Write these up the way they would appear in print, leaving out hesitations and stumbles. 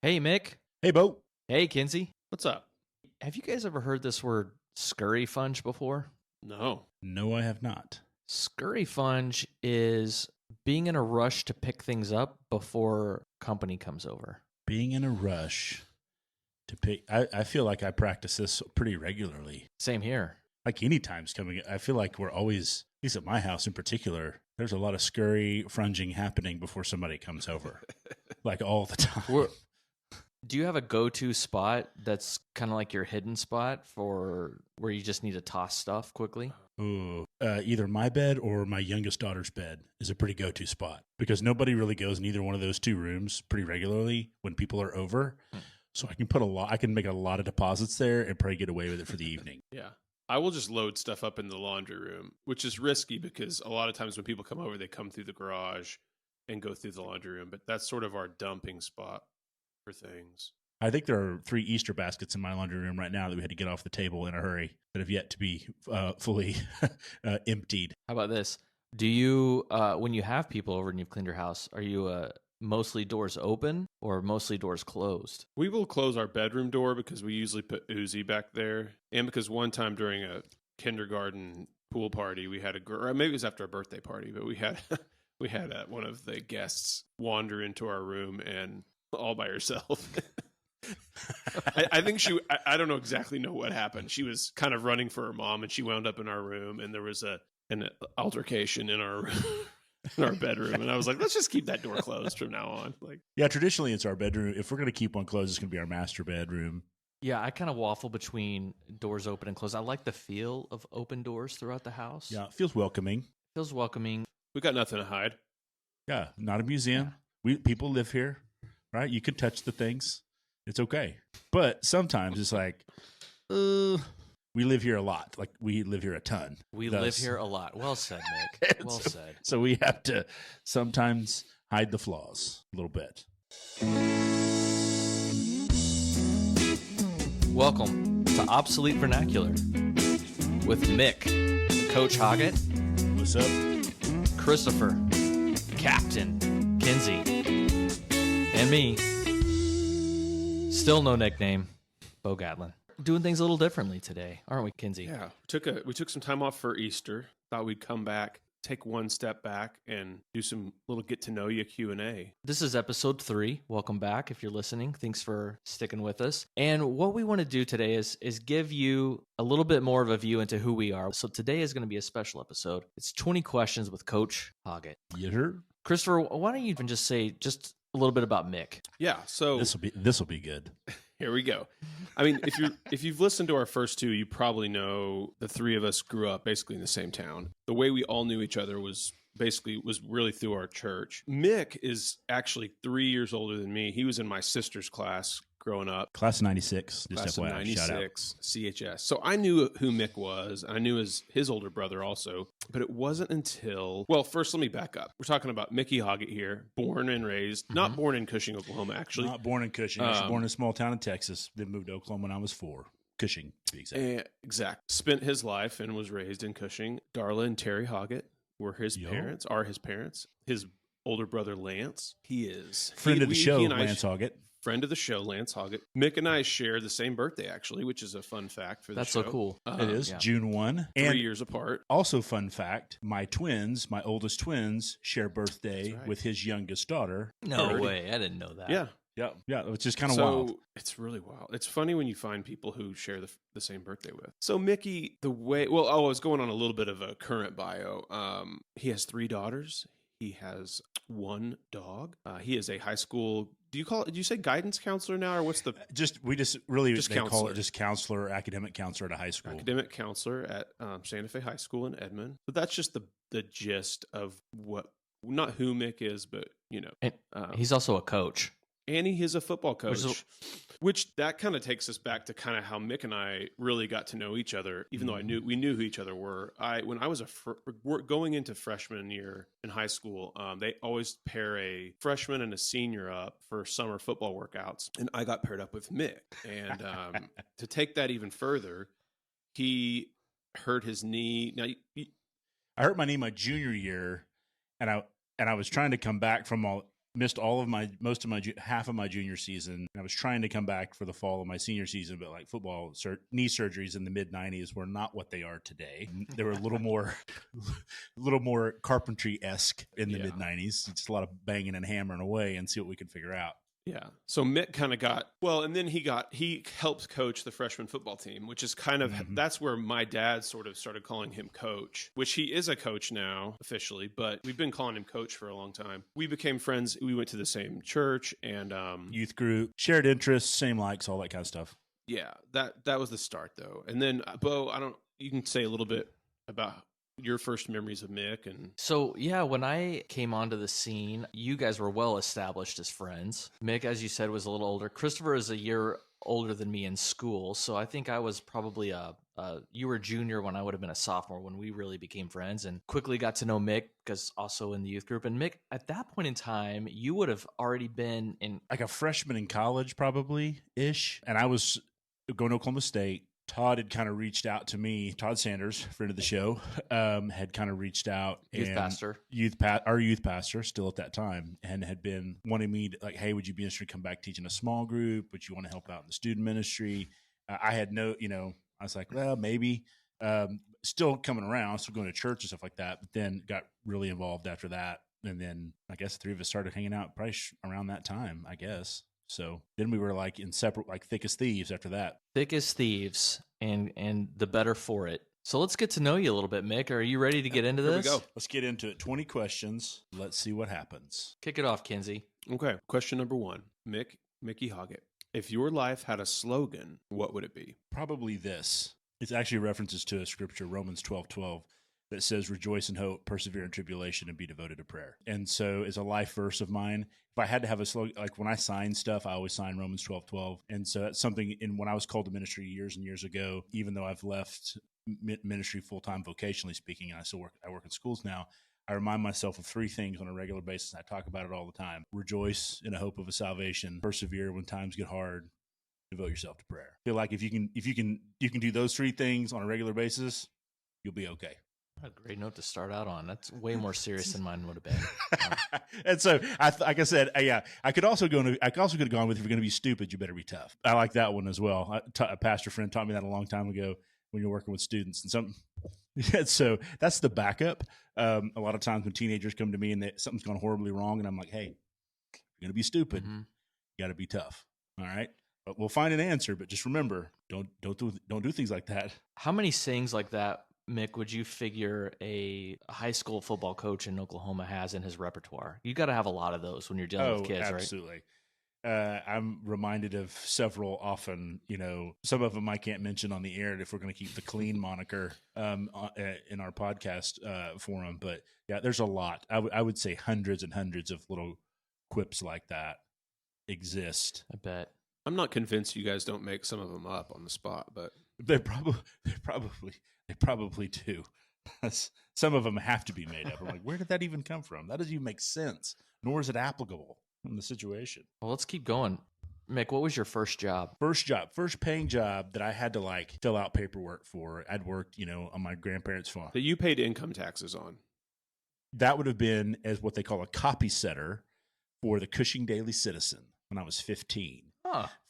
Hey, Mick. Hey, Bo. Hey, Kinsey. What's up? Have you guys ever heard this word scurry funge before? No. No, I have not. Scurry funge is being in a rush to pick things up before company comes over. Being in a rush to pick. I feel like I practice this pretty regularly. Same here. Like any time's coming. I feel like we're always, at least at my house in particular, there's a lot of scurry frunging happening before somebody comes over. Like all the time. Do you have a go-to spot that's kind of like your hidden spot for where you just need to toss stuff quickly? Ooh, either my bed or my youngest daughter's bed is a pretty go-to spot because nobody really goes in either one of those two rooms pretty regularly when people are over. So I can make a lot of deposits there and probably get away with it for the evening. Yeah. I will just load stuff up in the laundry room, which is risky because a lot of times when people come over, they come through the garage and go through the laundry room. But that's sort of our dumping spot for things. I think there are 3 Easter baskets in my laundry room right now that we had to get off the table in a hurry that have yet to be fully emptied. How about this? Do you, when you have people over and you've cleaned your house, are you mostly doors open or mostly doors closed? We will close our bedroom door because we usually put Uzi back there. And because one time during a kindergarten pool party, we had maybe it was after a birthday party, but we had one of the guests wander into our room and all by herself. I think I don't exactly know what happened. She was kind of running for her mom and she wound up in our room and there was an altercation in our room. In our bedroom, and I was like, let's just keep that door closed from now on. Yeah, traditionally it's our bedroom. If we're going to keep one closed, it's going to be our master bedroom. Yeah, I kind of waffle between doors open and closed. I like the feel of open doors throughout the house. Yeah, it feels welcoming. Feels welcoming. We got nothing to hide. Yeah, not a museum. People live here, right? You can touch the things. It's okay. But sometimes it's like, we live here a lot. Like, we live here a ton. We live here a lot. Well said, Nick. Well said. So we have to sometimes hide the flaws a little bit. Welcome to Obsolete Vernacular with Mick, Coach Hoggett. What's up? Christopher, Captain Kinsey, and me. Still no nickname, Bo Gatlin. Doing things a little differently today, aren't we, Kinsey? Yeah, we took some time off for Easter. Thought we'd come back, take one step back, and do some little get to know you Q&A. This is episode 3. Welcome back if you're listening. Thanks for sticking with us. And what we want to do today is give you a little bit more of a view into who we are. So today is going to be a special episode. It's 20 questions with Coach Hoggett. You heard? Christopher, why don't you even just say just a little bit about Mick? Yeah, so this will be good. Here we go. I mean, if you've listened to our first 2, you probably know the 3 of us grew up basically in the same town. The way we all knew each other was really through our church. Mick is actually 3 years older than me. He was in my sister's class growing up. Class of 96. Class of FYI, 96, CHS. So I knew who Mick was. I knew his older brother also. But it wasn't until, well, first let me back up. We're talking about Mickey Hoggett here, born and raised, not born in Cushing, Oklahoma, actually. Not born in Cushing. I was born in a small town in Texas, then moved to Oklahoma when I was 4. Cushing, to be exact. Exact. Spent his life and was raised in Cushing. Darla and Terry Hoggett are his parents. His older brother, Lance, friend of the show, Lance Hoggett. Friend of the show, Lance Hoggett. Mick and I share the same birthday, actually, which is a fun fact for the show. That's so cool. It is. Yeah. June 1. 3 years apart. Also, fun fact, my oldest twins, share birthday with his youngest daughter. No way. I didn't know that. Yeah. Yeah, it's just kind of wild. It's really wild. It's funny when you find people who share the same birthday with. So Mickey, I was going on a little bit of a current bio. He has 3 daughters. He has 1 dog. He is a high school. Do you say guidance counselor now, or what's the? They call it just counselor, academic counselor at a high school. Academic counselor at Santa Fe High School in Edmond. But that's just the gist of not who Mick is, but And he's also a coach. And he is a football coach, which that kind of takes us back to kind of how Mick and I really got to know each other, even though we knew who each other were. When I was going into freshman year in high school, they always pair a freshman and a senior up for summer football workouts. And I got paired up with Mick. And to take that even further, he hurt his knee. Now, I hurt my knee my junior year, and I was trying to come back from missed most of my half of my junior season. I was trying to come back for the fall of my senior season, but like knee surgeries in the mid '90s were not what they are today. They were a little more carpentry-esque in the mid '90s. Just a lot of banging and hammering away and see what we can figure out. Yeah. So Mick kind of and then he helped coach the freshman football team, which is kind of, that's where my dad sort of started calling him coach, which he is a coach now officially, but we've been calling him coach for a long time. We became friends. We went to the same church and youth group, shared interests, same likes, all that kind of stuff. Yeah. That was the start though. And then Bo, you can say a little bit about your first memories of Mick. And so, yeah, when I came onto the scene, you guys were well established as friends. Mick, as you said, was a little older. Christopher is a year older than me in school, so I think I was probably you were a junior when I would have been a sophomore when we really became friends, and quickly got to know Mick because also in the youth group. And Mick, at that point in time, you would have already been in like a freshman in college, probably ish, and I was going to Oklahoma State. Todd had kind of reached out to me. Todd Sanders, friend of the show, had kind of reached out. Our youth pastor, still at that time, and had been wanting me to, like, hey, would you be interested to come back teaching a small group? Would you want to help out in the student ministry? I had I was like, well, maybe. Still coming around, still going to church and stuff like that. But then got really involved after that. And then I guess the three of us started hanging out probably around that time, I guess. So then we were like in separate, like thick as thieves after that. Thick as thieves, and the better for it. So let's get to know you a little bit, Mick. Are you ready to get into this? Here we go. Let's get into it. 20 questions. Let's see what happens. Kick it off, Kinsey. Okay. Question number 1. Mickey Hoggett. If your life had a slogan, what would it be? Probably this. It's actually references to a scripture, Romans 12:12. That says, rejoice in hope, persevere in tribulation, and be devoted to prayer. And so it's a life verse of mine. If I had to have a slogan, like when I sign stuff, I always sign Romans 12:12. And so that's something when I was called to ministry years and years ago, even though I've left ministry full-time vocationally speaking, and I work in schools now, I remind myself of 3 things on a regular basis. I talk about it all the time. Rejoice in a hope of a salvation, persevere when times get hard, devote yourself to prayer. I feel like if you can do those 3 things on a regular basis, you'll be okay. A great note to start out on. That's way more serious than mine would have been. And so, like I said, I could also could have gone with, if you're going to be stupid, you better be tough. I like that one as well. A pastor friend taught me that a long time ago when you're working with students. And so that's the backup. A lot of times when teenagers come to me and something's gone horribly wrong, and I'm like, hey, you're going to be stupid. You got to be tough. All right. But we'll find an answer. But just remember, don't do things like that. How many sayings like that, Mick, would you figure a high school football coach in Oklahoma has in his repertoire? You got to have a lot of those when you're dealing with kids, absolutely. Right? I'm reminded of several often, some of them I can't mention on the air if we're going to keep the clean moniker in our podcast forum. But yeah, there's a lot. I would say hundreds and hundreds of little quips like that exist. I bet. I'm not convinced you guys don't make some of them up on the spot, but they probably do. Some of them have to be made up. I'm like, where did that even come from? That doesn't even make sense, nor is it applicable in the situation. Well, let's keep going. Mick, what was your first job? First paying job that I had to fill out paperwork for. I'd worked, on my grandparents' farm. That you paid income taxes on. That would have been as what they call a copy setter for the Cushing Daily Citizen when I was 15.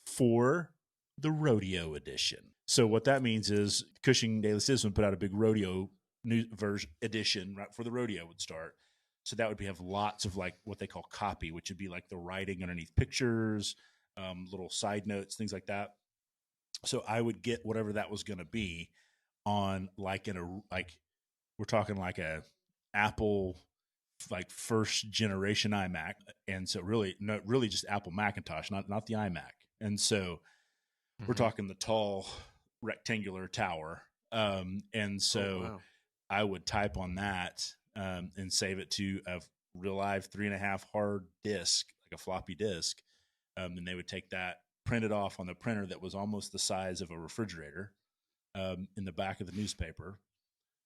For the rodeo edition. So what that means is Cushing Daily Citizen put out a big rodeo news version edition right before the rodeo would start. So that would have lots of what they call copy, which would be like the writing underneath pictures, little side notes, things like that. So I would get whatever that was going to be on we're talking like a Apple first generation iMac, and so really just Apple Macintosh, not the iMac. And so we're talking the tall rectangular tower. And so I would type on that and save it to a real live 3.5 hard disk, like a floppy disk. And they would take that, print it off on the printer that was almost the size of a refrigerator in the back of the newspaper.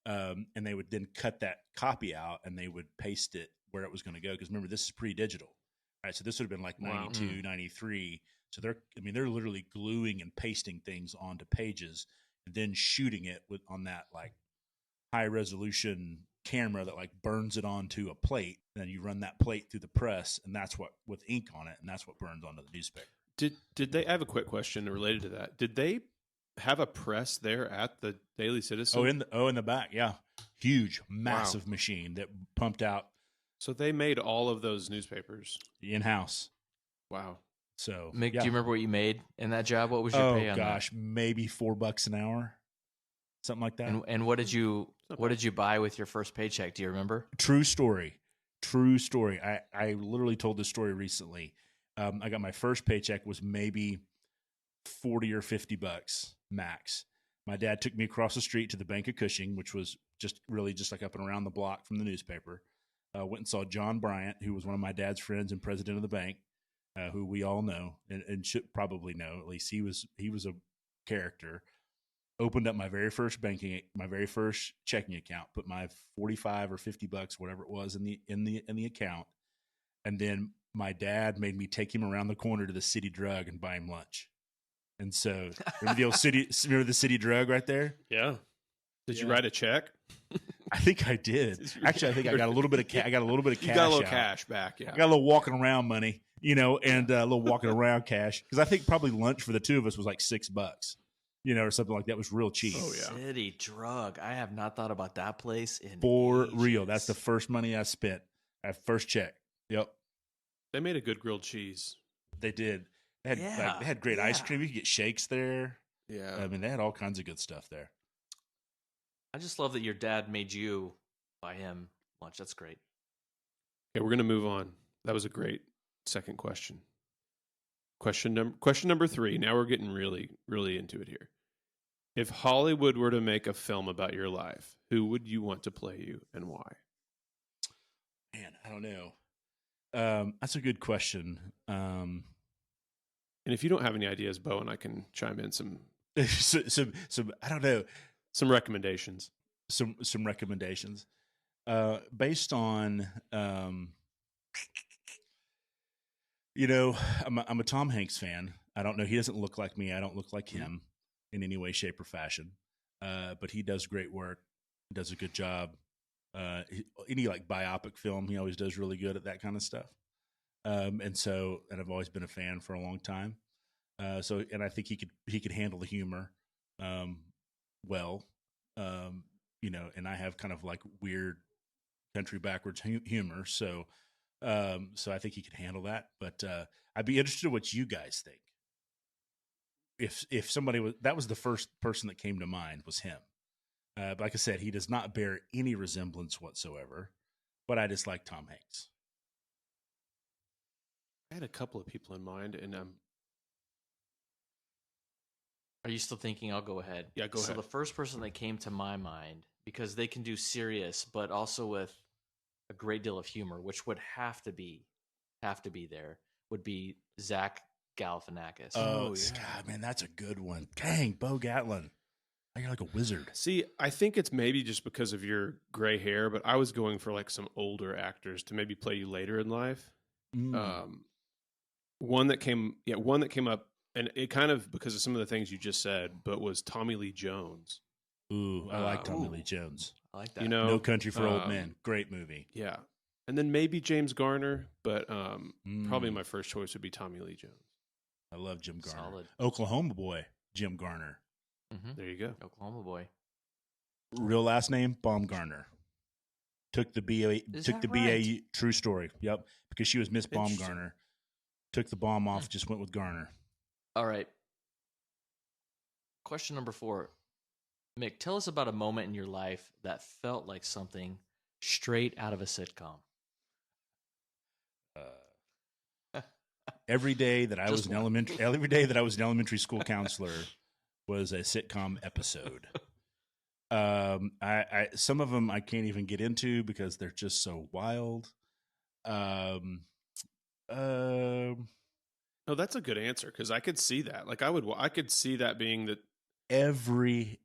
And they would then cut that copy out and they would paste it where it was going to go. Because remember, this is pre-digital. Right, so this would have been like 92, 93. So they're literally gluing and pasting things onto pages and then shooting it on that high resolution camera that like burns it onto a plate. And then you run that plate through the press, and that's what with ink on it, and that's what burns onto the newspaper. Did they? I have a quick question related to that. Did they have a press there at the Daily Citizen? In the back, yeah, huge, massive machine that pumped out. So they made all of those newspapers in house. Wow. So Mick, do you remember what you made in that job? What was your pay on that? Maybe $4 an hour, something like that. And what did you buy with your first paycheck? Do you remember? True story. I literally told this story recently. I got my first paycheck was maybe $40 or $50 max. My dad took me across the street to the Bank of Cushing, which was just like up and around the block from the newspaper. Went and saw John Bryant, who was one of my dad's friends and president of the bank, who we all know and should probably know. At least he was a character. Opened up my very first checking account, put my $45 or $50, whatever it was, in the account, and then my dad made me take him around the corner to the City Drug and buy him lunch. And so, remember the old City Drug right there? Yeah. Did you write a check? I think I did. Actually, I think I got a little bit of cash. You got a little cash back. Yeah. I got a little walking around money, and a little walking around cash, because I think probably lunch for the two of us was like $6. Or something like that. It was real cheap. Oh yeah. City Drug. I have not thought about that place in For ages. real. That's the first money I spent. That first check. Yep. They made a good grilled cheese. They did. They had great ice cream. You could get shakes there. Yeah. I mean, they had all kinds of good stuff there. I just love that your dad made you buy him lunch. That's great. Okay, we're gonna move on. That was a great second question. Question number 3. Now we're getting really, really into it here. If Hollywood were to make a film about your life, who would you want to play you and why? Man, I don't know. That's a good question. And if you don't have any ideas, Bo and I can chime in some I don't know. Some recommendations. Some recommendations. Based on I'm a Tom Hanks fan. I don't know. He doesn't look like me. I don't look like him in any way, shape, or fashion. But he does great work. Does a good job. Any like biopic film, he always does really good at that kind of stuff. And I've always been a fan for a long time. And I think he could handle the humor, well, and I have kind of like weird country backwards humor. So I think he could handle that, but I'd be interested in what you guys think. If somebody that was the first person that came to mind was him. But like I said, he does not bear any resemblance whatsoever, but I just like Tom Hanks. I had a couple of people in mind, and Are you still thinking? I'll go ahead. Yeah, go ahead. So the first person that came to my mind, because they can do serious, but also with a great deal of humor, which would have to be there, would be Zach Galifianakis. Oh, yeah. God, man, that's a good one. Dang, Bo Gatlin. You're like a wizard. See, I think it's maybe just because of your gray hair, but I was going for like some older actors to maybe play you later in life. One that came up, and it kind of because of some of the things you just said, but was Tommy Lee Jones. Ooh, I like Tommy Lee Jones. I like that. No Country for Old Men. Great movie. Yeah. And then maybe James Garner, but probably my first choice would be Tommy Lee Jones. I love Jim Garner. Solid. Oklahoma boy, Jim Garner. Mm-hmm. There you go. Oklahoma boy. Real last name, Baumgartner. Took the BA true story. Yep. Because she was Miss Baumgartner. Took the bomb off, just went with Garner. All right. Question number 4. Mick, tell us about a moment in your life that felt like something straight out of a sitcom. Every day that I was an elementary school counselor was a sitcom episode. I some of them I can't even get into because they're just so wild. No, that's a good answer because I could see that. Like I could see that being that every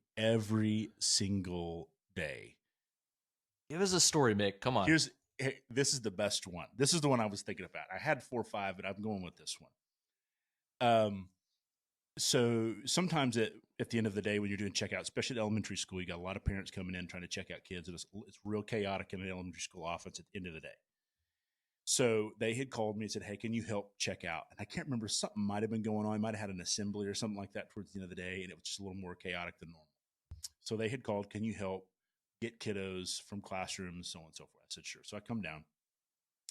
single day. Give us a story, Mick. Come on. This is the best one. This is the one I was thinking about. I had 4 or 5, but I'm going with this one. So sometimes at the end of the day when you're doing checkout, especially at elementary school, you got a lot of parents coming in trying to check out kids, and it's real chaotic in an elementary school office at the end of the day. So they had called me and said, "Hey, can you help check out?" And I can't remember, something might have been going on. I might have had an assembly or something like that towards the end of the day, and it was just a little more chaotic than normal. So they had called, "Can you help get kiddos from classrooms, so on and so forth?" I said, "Sure." So I come down.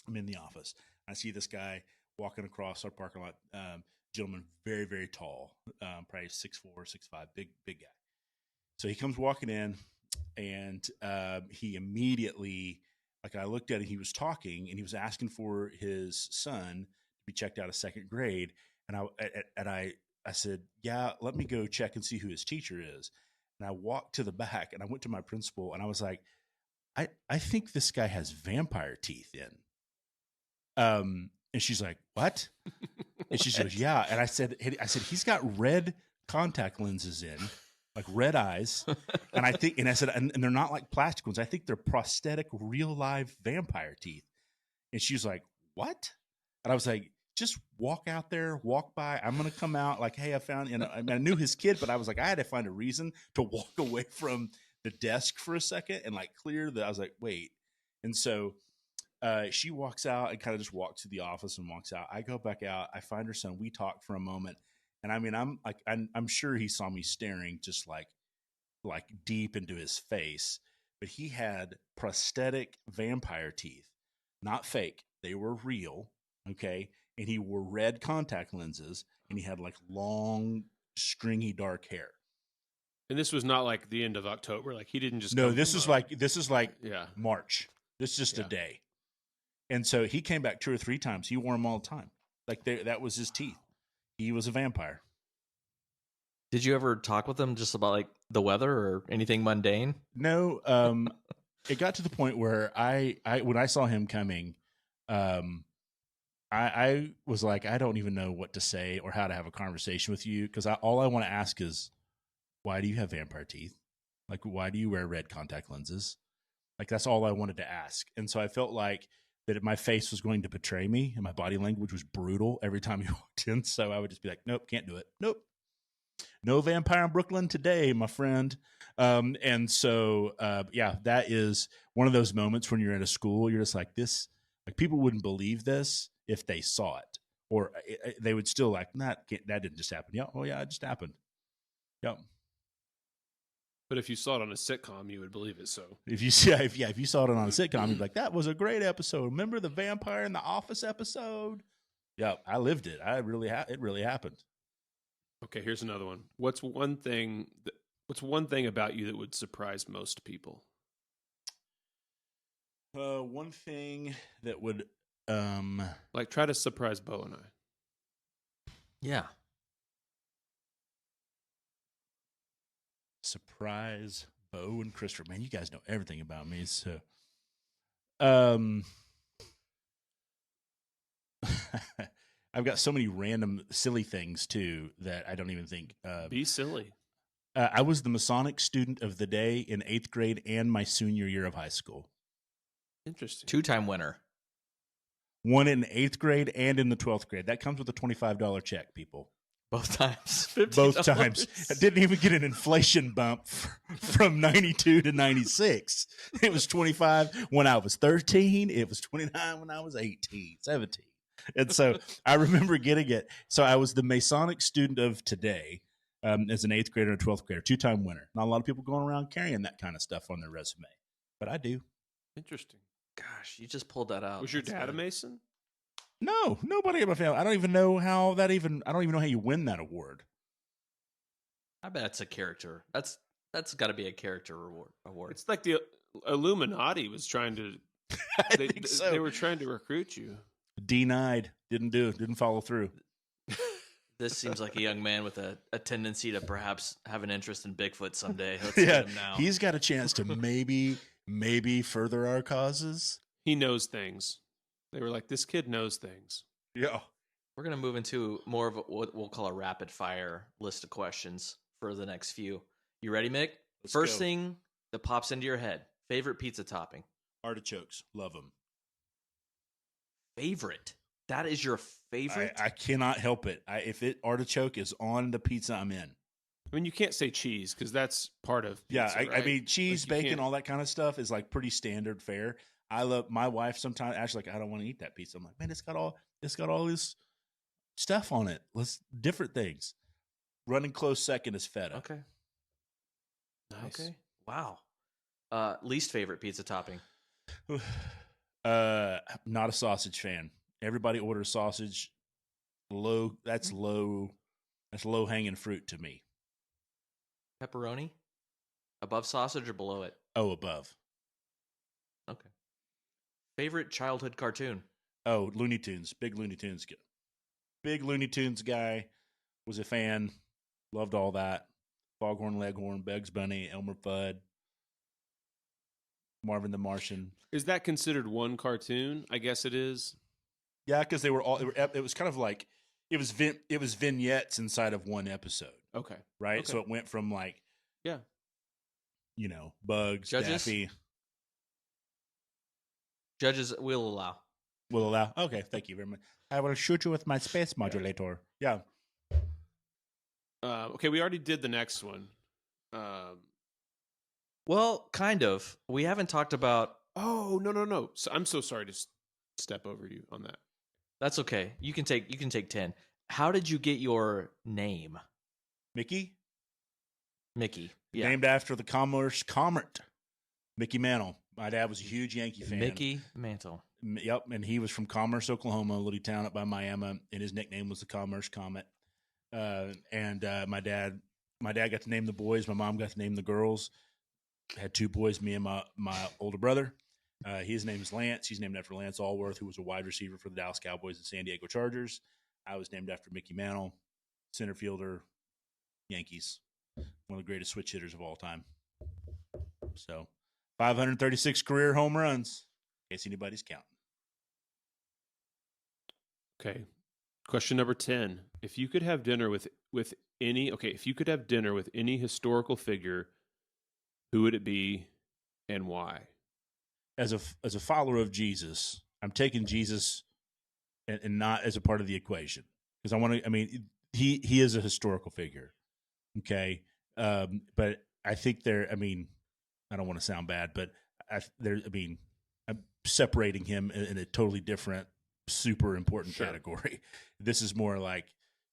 I'm in the office. I see this guy walking across our parking lot. Gentleman, very, very tall, probably 6'4", 6'5", big guy. So he comes walking in, and he immediately, like, I looked at him, he was talking, and he was asking for his son to be checked out of second grade. And I said, "Yeah, let me go check and see who his teacher is." And I walked to the back, and I went to my principal, and I was like, I think this guy has vampire teeth in. And she's like, "What?" And she goes, "Yeah." And I said, "He's got red contact lenses in, like red eyes." And I said, and they're not like plastic ones. I think they're prosthetic, real live vampire teeth. And she was like, "What?" And I was like, "Just walk out there, walk by. I'm going to come out like, hey, I found," I knew his kid, but I was like, I had to find a reason to walk away from the desk for a second and like clear that. I was like, wait. And so she walks out and kind of just walks to the office and walks out. I go back out. I find her son. We talk for a moment. And I mean, I'm sure he saw me staring just like deep into his face, but he had prosthetic vampire teeth, not fake. They were real. Okay. And he wore red contact lenses, and he had like long, stringy, dark hair. And this was not like the end of October. Like, he didn't just. No, this is like yeah. March. This is just a day. And so he came back 2 or 3 times. He wore them all the time. Like, that was his teeth. He was a vampire. Did you ever talk with him just about like the weather or anything mundane? No. It got to the point where I when I saw him coming, I was like, I don't even know what to say or how to have a conversation with you, because all I want to ask is, why do you have vampire teeth? Like, why do you wear red contact lenses? Like, that's all I wanted to ask. And so I felt like that my face was going to betray me, and my body language was brutal every time he walked in. So I would just be like, nope, can't do it. Nope. No vampire in Brooklyn today, my friend. And so, yeah, that is one of those moments when you're at a school, you're just like, this, like, people wouldn't believe this if they saw it, or they would still like, that didn't just happen. Yeah. Oh yeah, it just happened. Yep. But if you saw it on a sitcom, you would believe it. So if you saw it on a sitcom, you'd be like, that was a great episode. Remember the vampire in the Office episode? Yeah, I lived it. It really happened. Okay, here's another one. What's one thing about you that would surprise most people? One thing that would like, try to surprise Bo and I. Yeah. Surprise Bo and Christopher. Man, you guys know everything about me. So, I've got so many random silly things too that I don't even think. Be silly. I was the Masonic student of the day in 8th grade and my senior year of high school. Interesting. 2-time winner. One in 8th grade and in the 12th grade. That comes with a $25 check, people. Both times. $50. Both times. I didn't even get an inflation bump from 92 to 96. It was 25 when I was 13. It was 29 when I was 18, 17. And so I remember getting it. So I was the Masonic student of today as an 8th grader and a 12th grader, 2-time winner. Not a lot of people going around carrying that kind of stuff on their resume, but I do. Interesting. Gosh, you just pulled that out. Was your dad a Mason? No, nobody in my family. I don't even know how you win that award. I bet it's a character. That's got to be a character award. It's like the Illuminati was trying to. They were trying to recruit you. Denied. Didn't follow through. This seems like a young man with a tendency to perhaps have an interest in Bigfoot someday. Let's yeah, get him now. He's got a chance to maybe further our causes. He knows things. They were like, this kid knows things. Yeah. We're going to move into more of what we'll call a rapid fire list of questions for the next few. You ready, Mick? First thing that pops into your head. Favorite pizza topping? Artichokes. Love them. Favorite? That is your favorite? I cannot help it. If artichoke is on the pizza, I'm in. I mean, you can't say cheese because that's part of Yeah, pizza, I right? mean, cheese, Like, you bacon, can't- all that kind of stuff is like pretty standard fare. I love my wife. Sometimes actually, like, I don't want to eat that pizza. I'm like, man, it's got all this stuff on it. Let's different things. Running close second is feta. Okay. Nice. Okay. Wow. Least favorite pizza topping. Not a sausage fan. Everybody orders sausage. Low. That's low. That's low hanging fruit to me. Pepperoni? Above sausage or below it? Oh, above. Okay. Favorite childhood cartoon? Oh, Looney Tunes. Big Looney Tunes. Big Looney Tunes guy. Was a fan. Loved all that. Foghorn Leghorn, Bugs Bunny, Elmer Fudd, Marvin the Martian. Is that considered one cartoon? I guess it is. Yeah, because they were all. It was kind of like it was vignettes inside of one episode, Okay. right? Okay. So it went from like Yeah. Bugs, Judges? Daffy. Judges will allow. Will allow. Okay, thank you very much. I will shoot you with my space modulator. Yeah. Okay, we already did the next one. Well, kind of. We haven't talked about. Oh no! So, I'm so sorry to step over you on that. That's okay. You can take 10. How did you get your name, Mickey, Mickey? Yeah, named after the Comet, Mickey Mantle. My dad was a huge Yankee fan. Mickey Mantle. Yep, and he was from Commerce, Oklahoma, a little town up by Miami, and his nickname was the Commerce Comet. My dad got to name the boys. My mom got to name the girls. Had two boys, me and my older brother. His name is Lance. He's named after Lance Allworth, who was a wide receiver for the Dallas Cowboys and San Diego Chargers. I was named after Mickey Mantle, center fielder, Yankees, one of the greatest switch hitters of all time. So, 536 career home runs, in case anybody's counting. Okay. Question number 10. If you could have dinner with any historical figure, who would it be and why? As a follower of Jesus, I'm taking Jesus and not as a part of the equation because I want to. I mean, he is a historical figure, okay. But I think I mean, I don't want to sound bad, but I'm separating him in a totally different, super important category. This is more like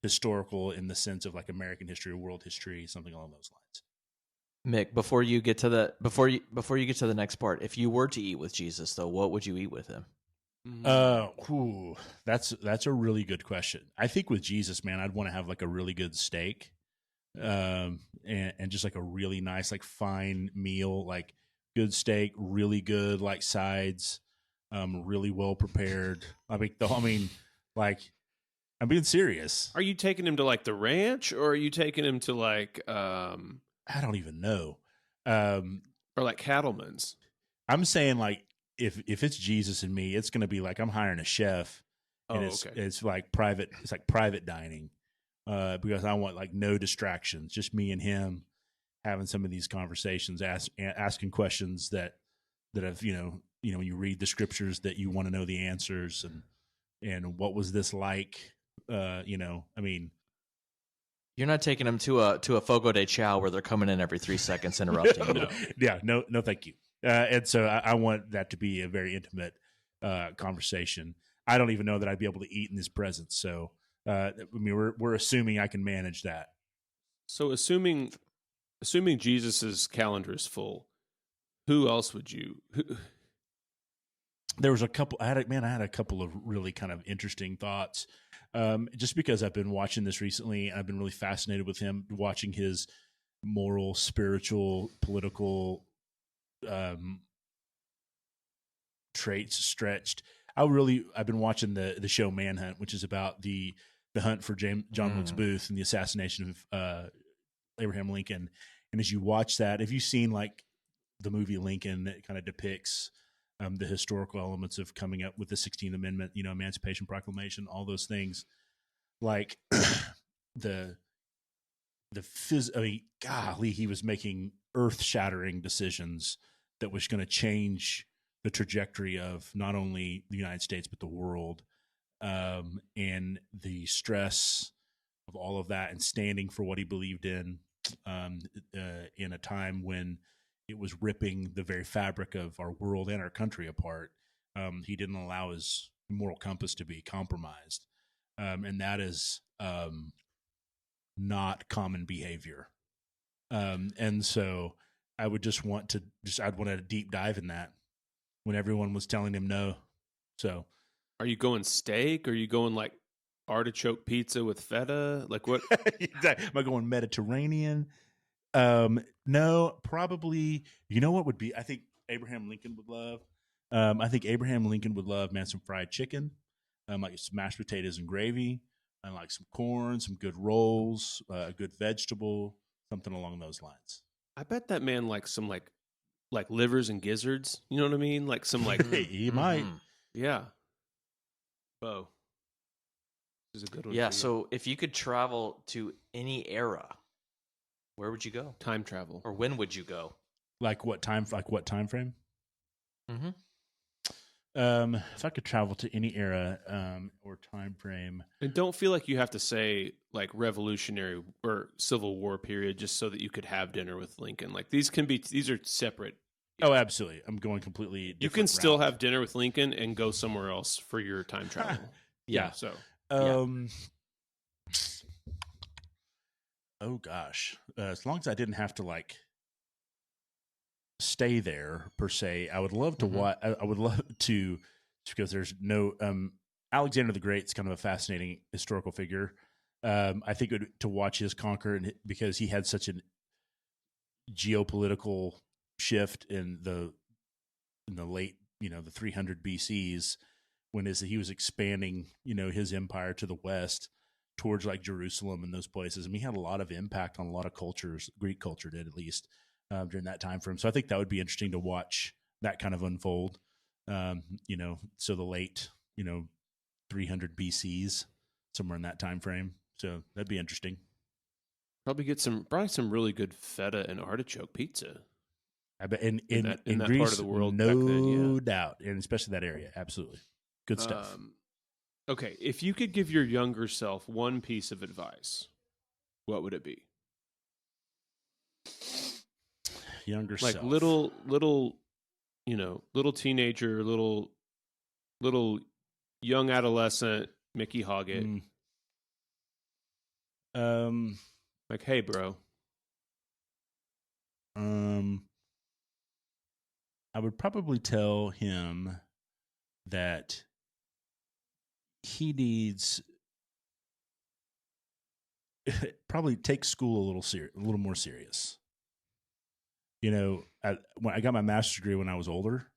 historical in the sense of like American history, world history, something along those lines. Mick, before you get to the next part, if you were to eat with Jesus, though, what would you eat with him? That's a really good question. I think with Jesus, man, I'd want to have like a really good steak, and just like a really nice, like fine meal, like good steak, really good like sides, really well prepared. I'm being serious. Are you taking him to like the ranch, or are you taking him to like I don't even know. or like Cattleman's? I'm saying like if it's Jesus and me, it's going to be like I'm hiring a chef, and okay. it's like private. It's like private dining, because I want like no distractions, just me and him having some of these conversations, asking questions that have when you read the scriptures that you want to know the answers and what was this like? I mean. You're not taking them to a Fogo de Chao where they're coming in every 3 seconds interrupting. No. Yeah, no, thank you. And so I want that to be a very intimate conversation. I don't even know that I'd be able to eat in his presence. So, I mean, we're assuming I can manage that. So assuming Jesus's calendar is full, who else would you? There was a couple. I had a couple of really kind of interesting thoughts. Just because I've been watching this recently, I've been really fascinated with him, watching his moral, spiritual, political traits stretched. I've been watching the show Manhunt, which is about the hunt for John Wilkes Booth and the assassination of Abraham Lincoln. And as you watch that, have you seen like the movie Lincoln that kind of depicts the historical elements of coming up with the 16th Amendment, Emancipation Proclamation, all those things, like golly, he was making earth-shattering decisions that was going to change the trajectory of not only the United States but the world, and the stress of all of that and standing for what he believed in. um, in a time when it was ripping the very fabric of our world and our country apart. He didn't allow his moral compass to be compromised, and that is not common behavior. And so I would just want to I'd want to deep dive in that when everyone was telling him no. So Are you going steak? Are you going like artichoke pizza with feta? Like what? exactly. Am I going Mediterranean? No, probably. You know what would be? I think Abraham Lincoln would love. I think Abraham Lincoln would love, man, some fried chicken, like some mashed potatoes and gravy, and like some corn, some good rolls, a good vegetable, something along those lines. I bet that man likes some like livers and gizzards. You know what I mean? Like some like He might. yeah. Bo. This is a good one. Yeah. for you. So if you could travel to any era, where would you go, time travel. or when would you go? Like what time? Like what time frame? Mm-hmm. If I could travel to any era or time frame, And don't feel like you have to say like revolutionary or Civil War period just so that you could have dinner with Lincoln. Like these are separate. oh, absolutely, I'm going completely. You can different still route. have dinner with Lincoln and go somewhere else for your time travel. Yeah. So Oh gosh, as long as I didn't have to like stay there per se, I would love to Mhm. watch. I would love to, because there's no Alexander the Great's kind of a fascinating historical figure. I think to watch his conquer, and because he had such a geopolitical shift in the late, the 300 BCs, when he was expanding, his empire to the west towards like Jerusalem and those places. And he had a lot of impact on a lot of cultures. Greek culture did, at least during that time frame. So I think that would be interesting to watch that kind of unfold. So the late, 300 BCs, somewhere in that time frame. So that'd be interesting. probably some really good feta and artichoke pizza. I bet In in that Greece, part of the world no back then, yeah. doubt, and especially that area, absolutely good stuff. Okay, if you could give your younger self one piece of advice, what would it be? Younger Like self, little, little teenager, little young adolescent Mickey Hoggett. Like, hey, bro. I would probably tell him that he needs probably take school a little more serious. When I got my master's degree when I was older,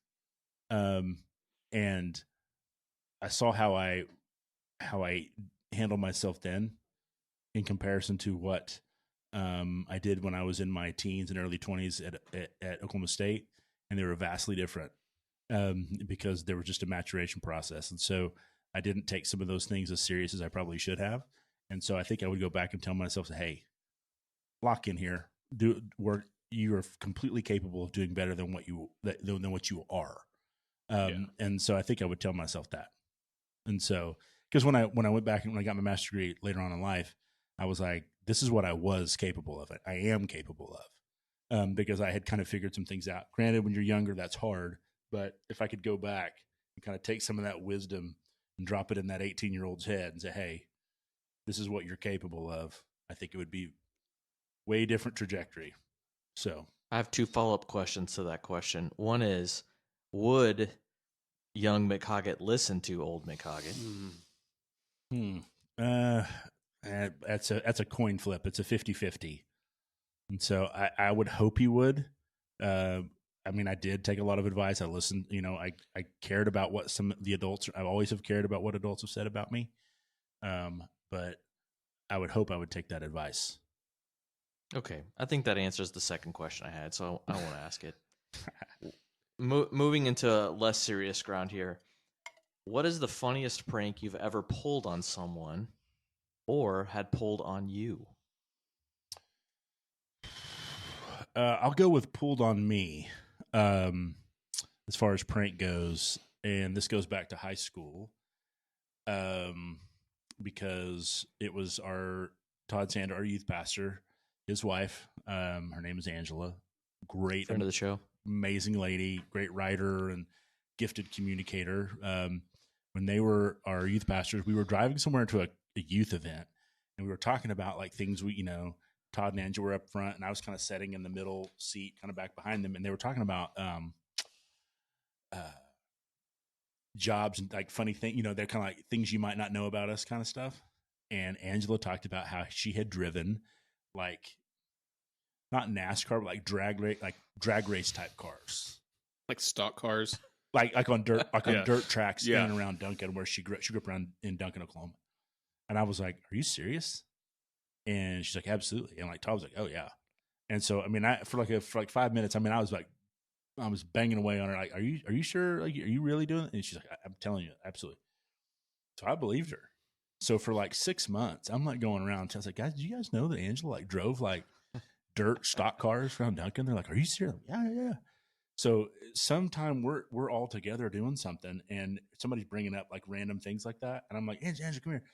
and I saw how I handled myself then in comparison to what I did when I was in my teens and early 20s at Oklahoma State, and they were vastly different because there was just a maturation process. And so I didn't take some of those things as serious as I probably should have. And so I think I would go back and tell myself, hey, lock in here, do work. You are completely capable of doing better than what you are. And so I think I would tell myself that. And so, because when I went back and when I got my master's degree later on in life, I was like, this is what I was capable of. I am capable of, because I had kind of figured some things out. Granted, when you're younger, that's hard. But if I could go back and kind of take some of that wisdom and drop it in that 18-year-old's head and say, hey, this is what you're capable of, I think it would be way different trajectory. So I have two follow-up questions to that question. One is, would young McHoggett listen to old McHoggett? That's a coin flip. It's a 50-50. And so I would hope he would. I mean, I did take a lot of advice. I listened, I cared about what some of the adults, I always have cared about what adults have said about me. But I would hope I would take that advice. Okay. I think that answers the second question I had, so I won't ask it. Moving into less serious ground here. What is the funniest prank you've ever pulled on someone or had pulled on you? I'll go with pulled on me as far as prank goes. And this goes back to high school because it was Todd Sander, our youth pastor, his wife. Her name is Angela. Great, Friend of the show. amazing lady, great writer and gifted communicator. When they were our youth pastors, we were driving somewhere to a youth event, and we were talking about like things Todd and Angela were up front, and I was kind of sitting in the middle seat, kind of back behind them, and they were talking about jobs and like funny things, they're kind of like things you might not know about us kind of stuff. And Angela talked about how she had driven like not NASCAR, but like drag race type cars, Like stock cars, like on dirt, on dirt tracks in Yeah. and around Duncan, where she grew up around in Duncan, Oklahoma. And I was like, "Are you serious?" And she's like, "Absolutely." And like Todd was like, "Oh yeah." And so I mean, for like 5 minutes, I mean, I was banging away on her, like, "Are you sure? Like, are you really doing it?" And she's like, "I'm telling you, absolutely." So I believed her. So for like 6 months, I'm like going around. I was like, "Guys, do you guys know that Angela like drove like dirt stock cars around Duncan?" They're like, "Are you serious?" Yeah. So sometime we're all together doing something, and somebody's bringing up like random things like that, and I'm like, Angela, come here.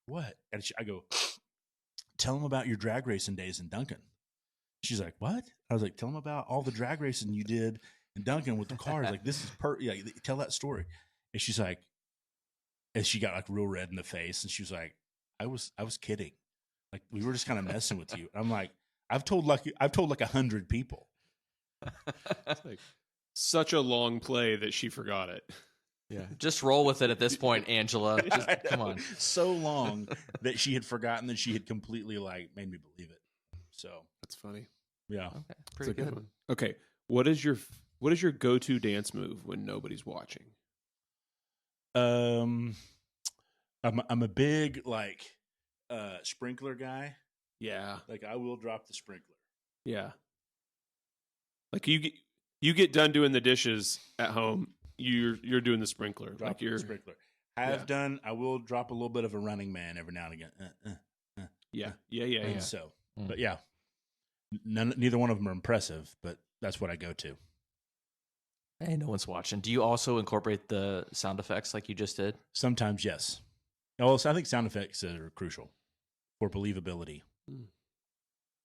What? And I go, "Tell them about your drag racing days in Duncan." She's like, "What?" I was like, "Tell them about all the drag racing you did in Duncan with the cars. Like, this is tell that story." And she's like, and she got like real red in the face, and she was like, I was kidding. Like, we were just kind of messing with you." I'm like, I've told like 100 people. It's like such a long play that she forgot it. Yeah. Just roll with it at this point, Angela. Just, come on. So long that she had forgotten that she had completely like made me believe it. So That's funny. yeah. Okay. That's Pretty a good good. one. Okay, what is your go-to dance move when nobody's watching? I'm a big like sprinkler guy. Yeah, Like, I will drop the sprinkler. yeah. Like you get done doing the dishes at home, you're doing the sprinkler. Drop Like you're the sprinkler. I will drop a little bit of a running man every now and again. yeah. And so, but yeah, neither one of them are impressive, but that's what I go to. Hey, no one's watching. Do you also incorporate the sound effects like you just did? Sometimes, yes. Also, I think sound effects are crucial for believability Yeah,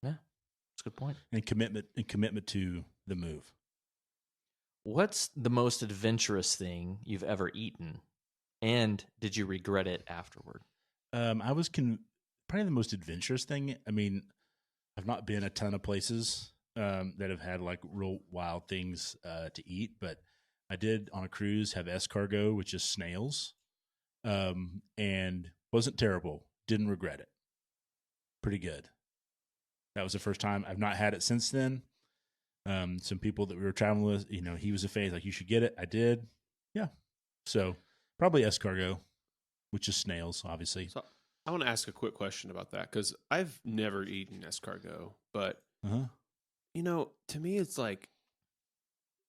that's a good point. and commitment to the move. What's the most adventurous thing you've ever eaten? And did you regret it afterward? I was probably the most adventurous thing. I mean, I've not been a ton of places that have had like real wild things to eat, but I did on a cruise have escargot, which is snails, and wasn't terrible. Didn't regret it. Pretty good. That was the first time. I've not had it since then. Some people that we were traveling with, he was a fan. Like, you should get it. I did. Yeah. So probably escargot, which is snails, obviously. So I want to ask a quick question about that because I've never eaten escargot, but to me it's like,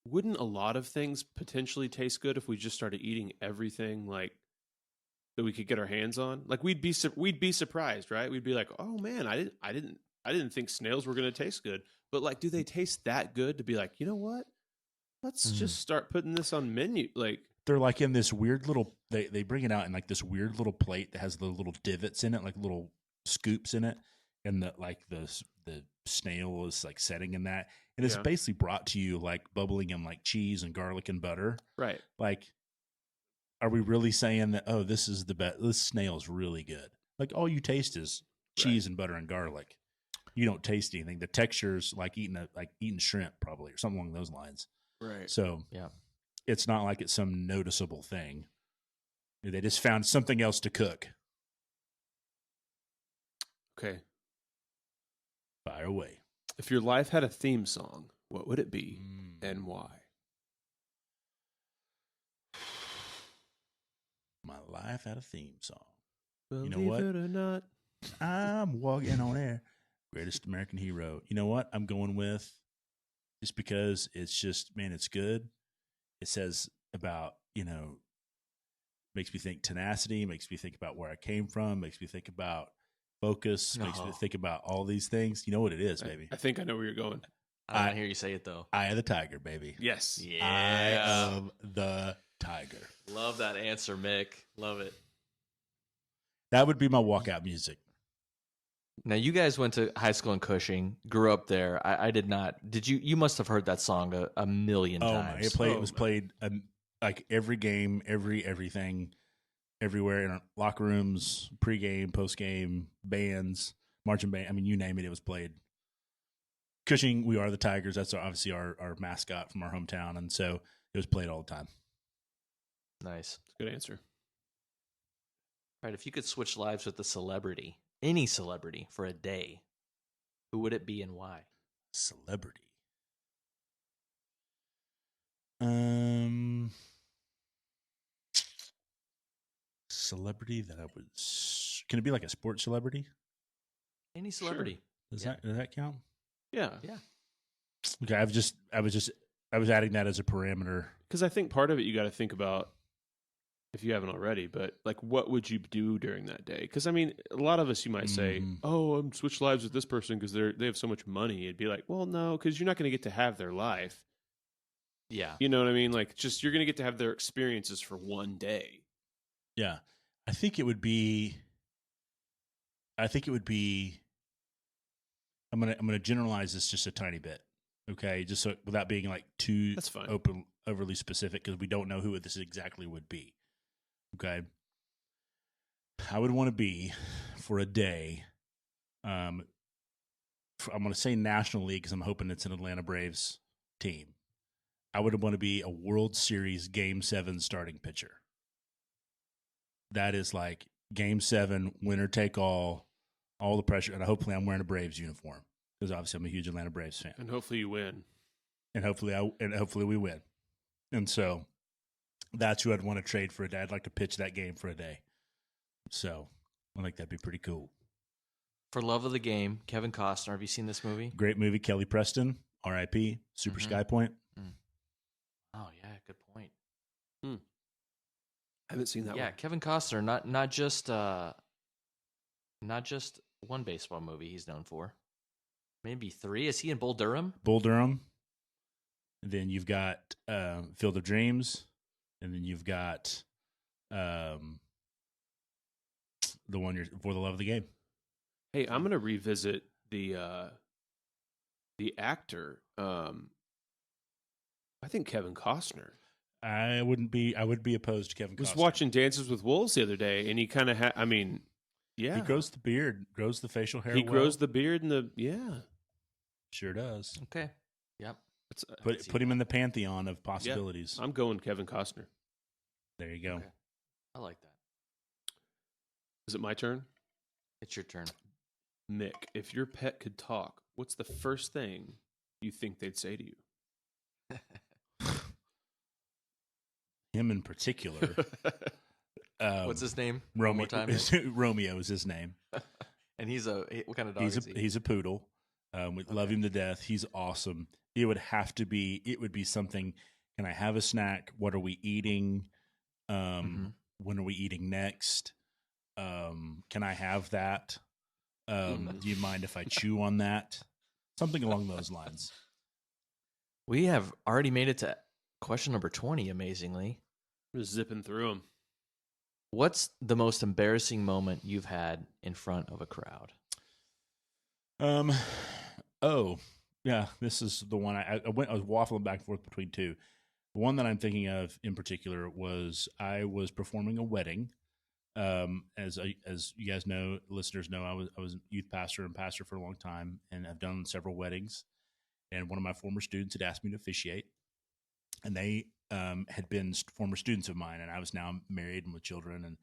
wouldn't a lot of things potentially taste good if we just started eating everything like that we could get our hands on? Like we'd be surprised, right? We'd be like, "Oh man, I didn't think snails were going to taste good." But like, do they taste that good to be like, "You know what? Let's just start putting this on menu." Like, they're like in this weird little, they bring it out in like this weird little plate that has the little divots in it, like little scoops in it, and the snail is like setting in that, and it's basically brought to you like bubbling in like cheese and garlic and butter. right? Like, are we really saying that? Oh, this is the best. This snail is really good. Like, all you taste is cheese and butter and garlic. You don't taste anything. The texture's like eating shrimp probably, or something along those lines. Right. So Yeah. it's not like it's some noticeable thing. They just found something else to cook. Okay. Fire away. If your life had a theme song, what would it be and why? My life had a theme song. Believe You know what? it or not. I'm walking on air. Greatest American hero. You know what? I'm going with, just because it's just, man, it's good. It says about, makes me think tenacity, makes me think about where I came from, makes me think about focus, makes me think about all these things. You know what it is, baby? I think I know where you're going. I want to hear you say it, though. Eye of the Tiger, baby. Yes. Yeah. Eye of the Tiger. Love that answer, Mick. Love it. That would be my walkout music. Now, you guys went to high school in Cushing, grew up there. I did not. Did you? You must have heard that song a million Oh my! times. It was played like every game, everything, everywhere in our locker rooms, pregame, postgame, bands, marching band. I mean, you name it, it was played. Cushing, we are the Tigers. That's obviously our mascot from our hometown, and so it was played all the time. Nice. Good answer. All right. If you could switch lives with a celebrity, any celebrity, for a day, who would it be and why? Celebrity. Celebrity that I would. Can it be like a sports celebrity? Any celebrity. Does Yeah. that count? Yeah. Yeah. Okay, I was adding that as a parameter. Because I think part of it you got to think about, if you haven't already, but like, what would you do during that day? Because I mean, a lot of us, you might say, "Oh, I'm switch lives with this person because they have so much money." It'd be like, well, no, because you're not going to get to have their life. Yeah. You know what I mean? Like, just you're going to get to have their experiences for one day. Yeah, I think it would be. I'm gonna generalize this just a tiny bit, okay? Just so without being like too That's fine. overly specific, because we don't know who this exactly would be. Okay, I would want to be for a day. I'm going to say National League because I'm hoping it's an Atlanta Braves team. I would want to be a World Series Game 7 starting pitcher. That is like Game 7, winner take all the pressure, and hopefully I'm wearing a Braves uniform because obviously I'm a huge Atlanta Braves fan, And hopefully you win. and hopefully we win. And so that's who I'd want to trade for a day. I'd like to pitch that game for a day. So I think that'd be pretty cool. For love of the game, Kevin Costner. Have you seen this movie? Great movie, Kelly Preston, R.I.P. Super Sky Point. Oh yeah, good point. I haven't seen that one. Yeah, Kevin Costner, not just one baseball movie he's known for. Maybe 3. Is he in Bull Durham? Bull Durham. And then you've got Field of Dreams, and then you've got the one you're For the Love of the Game. Hey, I'm going to revisit the actor. I think Kevin Costner. I would be opposed to Kevin Costner. I was watching Dances with Wolves the other day, and he kind of I mean, yeah. He grows the beard, grows the facial hair. He grows the beard and the, Sure does. Okay. Yep. Put him in the pantheon of possibilities. Yeah, I'm going Kevin Costner. There you go. Okay. I like that. Is it my turn? It's your turn. Mick, if your pet could talk, what's the first thing you think they'd say to you? Him in particular. What's his name? Romeo. One more time. Romeo is his name. And what kind of dog is he? He's a poodle. We love him to death. He's awesome. It would be something. Can I have a snack? What are we eating? When are we eating next? Can I have that? Do you mind if I chew on that? Something along those lines. We have already made it to question number 20, amazingly. We're just zipping through them. What's the most embarrassing moment you've had in front of a crowd? Oh, yeah, this is the one I was waffling back and forth between two. The one that I'm thinking of in particular was I was performing a wedding. As you guys know, listeners know, I was a youth pastor and pastor for a long time, and I've done several weddings. And one of my former students had asked me to officiate, and they had been former students of mine, and I was now married and with children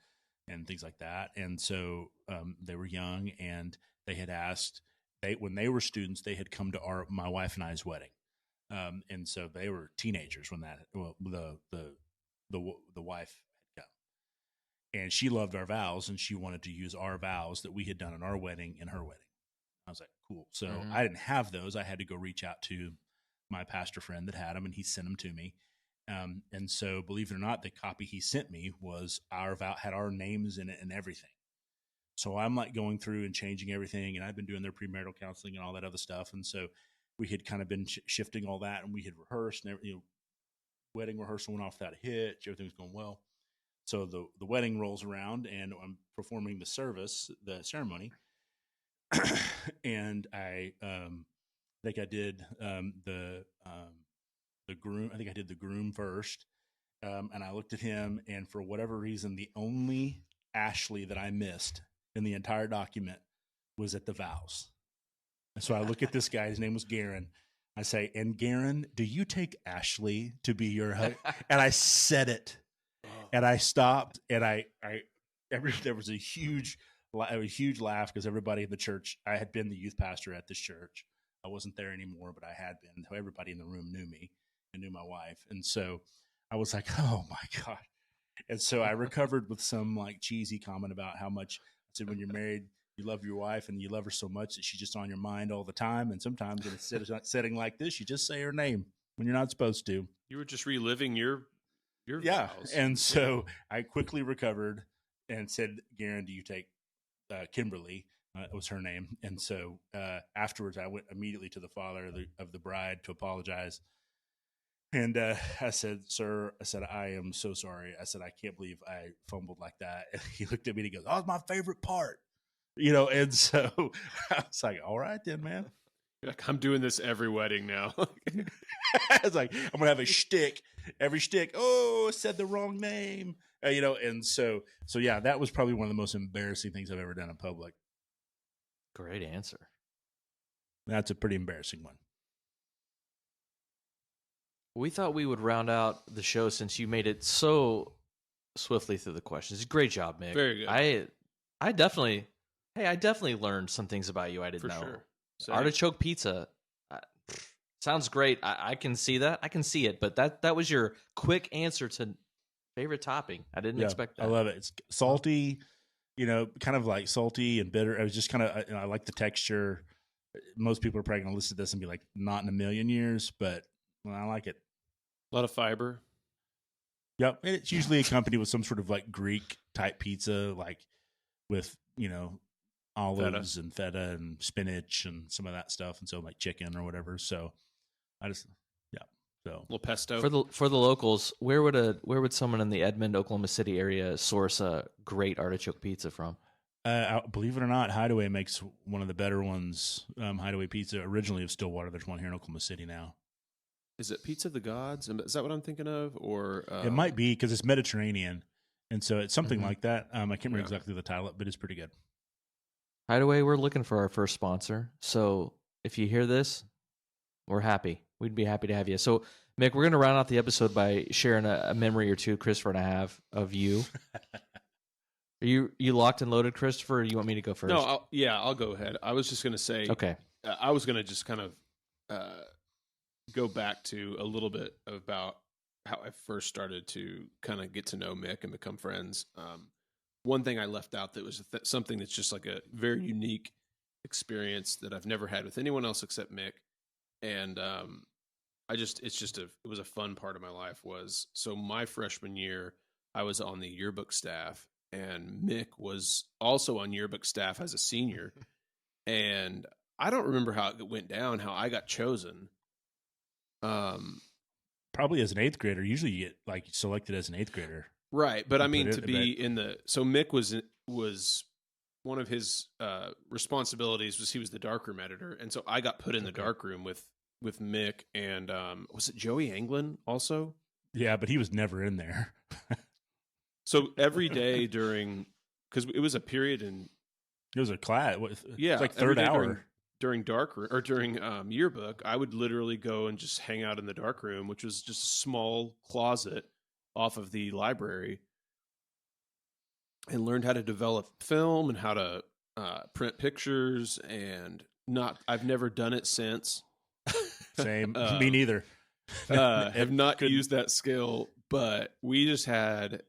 and things like that. And so they were young, and they had asked. When they were students, they had come to my wife and I's wedding, and so they were teenagers when the wife had come, and she loved our vows, and she wanted to use our vows that we had done in our wedding in her wedding. I was like, cool. So I didn't have those. I had to go reach out to my pastor friend that had them, and he sent them to me. And so, believe it or not, the copy he sent me was our vow, had our names in it and everything. So I'm like going through and changing everything, and I've been doing their premarital counseling and all that other stuff. And so we had kind of been shifting all that, and we had rehearsed, and wedding rehearsal went off without a hitch. Everything was going well. So the wedding rolls around, and I'm performing the ceremony. and I think I did the groom. I think I did the groom first, and I looked at him, and for whatever reason, the only Ashley that I missed in the entire document was at the vows. And so I look at this guy. His name was Garen. I say, "And Garen, do you take Ashley to be your husband?" And I said it, and I stopped, and there was a huge laugh because everybody in the church. I had been the youth pastor at this church. I wasn't there anymore, but I had been. Everybody in the room knew me and knew my wife, and so I was like, "Oh my god!" And so I recovered with some like cheesy comment about how much I said when you're married, you love your wife and you love her so much that she's just on your mind all the time. And sometimes in a setting like this, you just say her name when you're not supposed to. You were just reliving your vows. And so I quickly recovered and said, "Garen, do you take Kimberly?" Was her name. And so afterwards, I went immediately to the father of the bride to apologize. And I said, "Sir," I said, "I am so sorry." I said, "I can't believe I fumbled like that." And he looked at me and he goes, "Oh, it's my favorite part." And so I was like, "All right then, man." Like, I'm doing this every wedding now. I was like, "I'm going to have a shtick. Every shtick. Oh, I said the wrong name." And so yeah, that was probably one of the most embarrassing things I've ever done in public. Great answer. That's a pretty embarrassing one. We thought we would round out the show since you made it so swiftly through the questions. Great job, Mick. Very good. I definitely learned some things about you I didn't know. Sure. Same. Artichoke pizza sounds great. I can see that. I can see it. But that was your quick answer to favorite topping. I didn't expect that. I love it. It's salty, kind of like salty and bitter. I was just kind of, I like the texture. Most people are probably going to listen to this and be like, not in a million years, but I like it. A lot of fiber. Yep. And it's usually accompanied with some sort of like Greek type pizza, like with, olives and feta and spinach and some of that stuff. And so like chicken or whatever. So so a little pesto for the locals. Where would someone in the Edmond, Oklahoma City area source a great artichoke pizza from? Believe it or not, Hideaway makes one of the better ones. Hideaway Pizza, originally of Stillwater. There's one here in Oklahoma City now. Is it Pizza of the Gods? Is that what I'm thinking of? Or it might be because it's Mediterranean, and so it's something like that. I can't remember exactly the title, but it's pretty good. Hideaway, we're looking for our first sponsor. So if you hear this, we're happy. We'd be happy to have you. So, Mick, we're going to round out the episode by sharing a memory or two Christopher and I have of you. Are you locked and loaded, Christopher, or you want me to go first? No, I'll go ahead. I was just going to say, okay. I was going to just kind of go back to a little bit about how I first started to kind of get to know Mick and become friends. One thing I left out that was something that's just like a very unique experience that I've never had with anyone else except Mick. And it was a fun part of my life so my freshman year, I was on the yearbook staff, and Mick was also on yearbook staff as a senior. And I don't remember how it went down, how I got chosen. Probably as an eighth grader. Usually you get like selected as an eighth grader. Right. But I mean, to be so Mick was one of his responsibilities was he was the darkroom editor. And so I got put in the darkroom with Mick and was it Joey Anglin also? Yeah, but he was never in there. So every day because it was a period it was a class. Yeah, it's like third hour during yearbook. I would literally go and just hang out in the dark room, which was just a small closet off of the library, and learned how to develop film and how to print pictures. And I've never done it since. Same, me neither. Have not used that skill, but we just had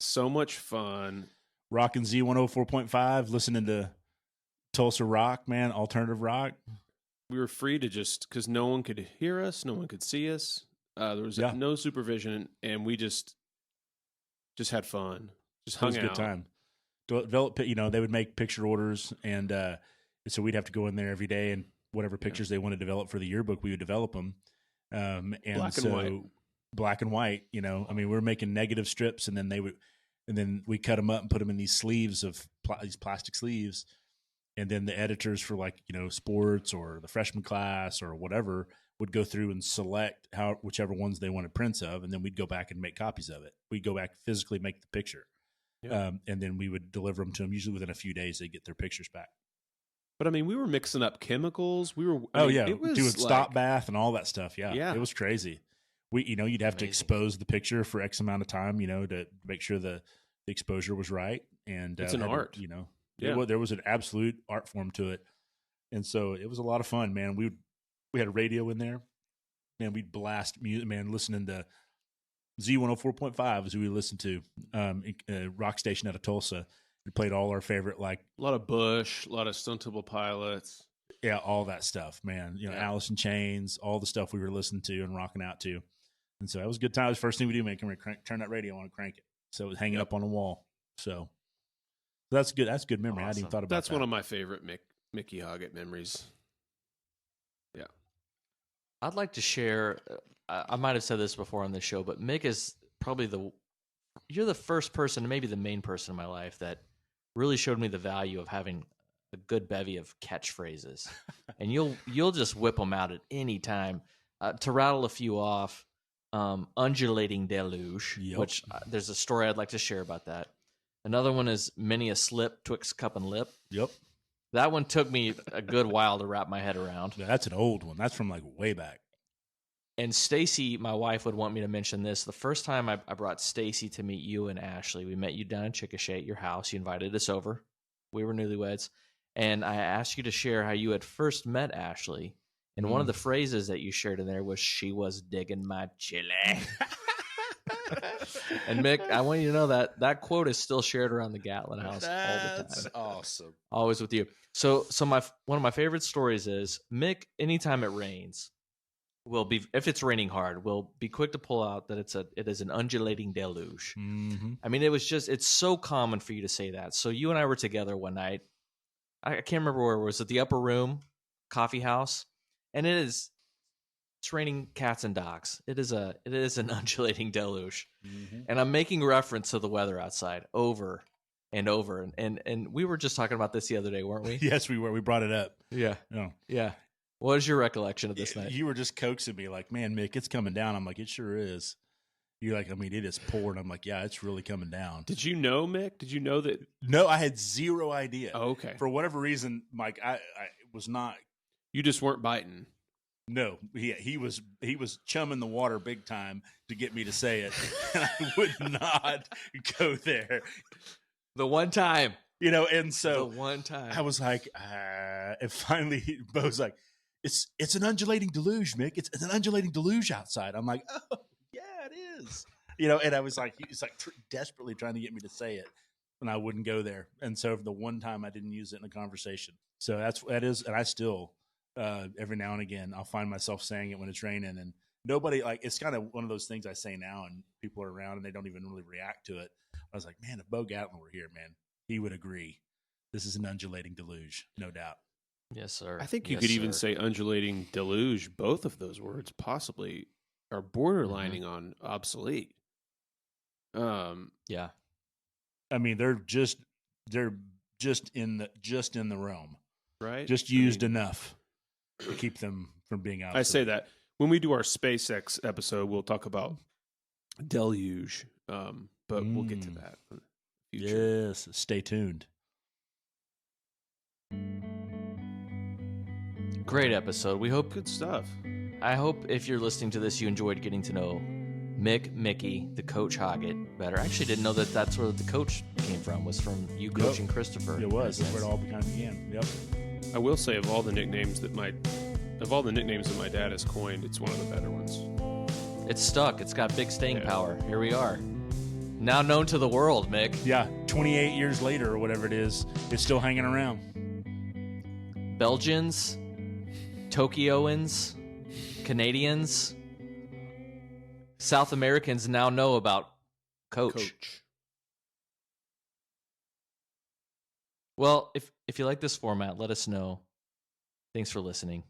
so much fun. Rocking Z104.5, listening to Tulsa rock, man, alternative rock. We were free to because no one could hear us, no one could see us. There was no supervision, and we just had fun. Just hung out. It was a good time. Develop, they would make picture orders, and so we'd have to go in there every day, and whatever pictures they wanted to develop for the yearbook, we would develop them. And black and white. I mean, we were making negative strips, and then we cut them up and put them in these sleeves these plastic sleeves, And then the editors for like, sports or the freshman class or whatever would go through and select whichever ones they wanted prints of. And then we'd go back and make copies of it. We'd go back physically make the picture. Yeah. And then we would deliver them to them. Usually within a few days, they get their pictures back. But I mean, we were mixing up chemicals. It was doing like, stop bath and all that stuff. Yeah. It was crazy. You'd have to expose the picture for X amount of time, to make sure the exposure was right. And it's an art, there was an absolute art form to it. And so it was a lot of fun, man. We had a radio in there, man. We'd blast music, man, listening to Z104.5 as we listened to a rock station out of Tulsa. We played all our favorite, like a lot of Bush, a lot of Stone Temple Pilots. Yeah, all that stuff, man. Alice in Chains, all the stuff we were listening to and rocking out to. And so that was a good time. It was the first thing we do, man. Turn that radio on and crank it. So it was hanging up on the wall. So that's good. That's good memory. Awesome. I hadn't even thought about that. That's one of my favorite Mickey Hoggett memories. Yeah. I'd like to share, I might have said this before on this show, but Mick is probably you're the first person, maybe the main person in my life that really showed me the value of having a good bevy of catchphrases. And you'll just whip them out at any time. To rattle a few off, undulating deluge, which there's a story I'd like to share about that. Another one is many a slip twixt cup and lip. Yep. That one took me a good while to wrap my head around. Yeah, that's an old one. That's from like way back. And Stacy, my wife, would want me to mention this. The first time I brought Stacy to meet you and Ashley, we met you down in Chickasha at your house. You invited us over. We were newlyweds. And I asked you to share how you had first met Ashley. And one of the phrases that you shared in there was, "She was digging my chili." And Mick, I want you to know that quote is still shared around the Gatlin house all the time. That's awesome. Always with you. So one of my favorite stories is Mick, anytime it rains, if it's raining hard, we'll be quick to pull out that it is an undulating deluge. Mm-hmm. I mean, it's so common for you to say that. So you and I were together one night. I can't remember where it was, at the upper room, coffee house. And it's raining cats and dogs. It is an undulating deluge. Mm-hmm. And I'm making reference to the weather outside over and over. And we were just talking about this the other day, weren't we? Yes, we were. We brought it up. Yeah. Oh. Yeah. What is your recollection of this night? You were just coaxing me like, "Man, Mick, it's coming down." I'm like, "It sure is." You're like, "I mean, it is pouring." I'm like, "Yeah, it's really coming down." Did you know, Mick? Did you know that? No, I had zero idea. Oh, okay. For whatever reason, Mike, I was not. You just weren't biting. No, he was chumming the water big time to get me to say it. And I would not go there. The one time. And so the one time I was like, and finally Bo's like, it's an undulating deluge, Mick. It's an undulating deluge outside. I'm like, "Oh, yeah, it is." And I was like, he was like desperately trying to get me to say it, and I wouldn't go there. And so for the one time I didn't use it in a conversation. So that is, and I still, every now and again, I'll find myself saying it when it's raining, and nobody, like, it's kind of one of those things I say now and people are around and they don't even really react to it. I was like, man, if Bo Gatlin were here, man, he would agree. This is an undulating deluge, no doubt. Yes, sir. I think you could even say undulating deluge. Both of those words possibly are borderlining on obsolete. Yeah. I mean, they're just in the realm, right? Just used enough to keep them from being obsolete. I say that when we do our SpaceX episode, we'll talk about deluge, but we'll get to that in the future. Yes, stay tuned. Great episode. We hope good stuff. I hope if you're listening to this, you enjoyed getting to know Mickey, the coach Hoggett, better. I actually didn't know that that's where the coach came from. Was from you coaching Christopher. It was. That's where it all began. Yep. I will say, of all the nicknames that my dad has coined, it's one of the better ones. It's stuck. It's got big staying power. Here we are. Now known to the world, Mick. Yeah, 28 years later or whatever it is, it's still hanging around. Belgians, Tokyoans, Canadians, South Americans now know about Coach. Well, if you like this format, let us know. Thanks for listening.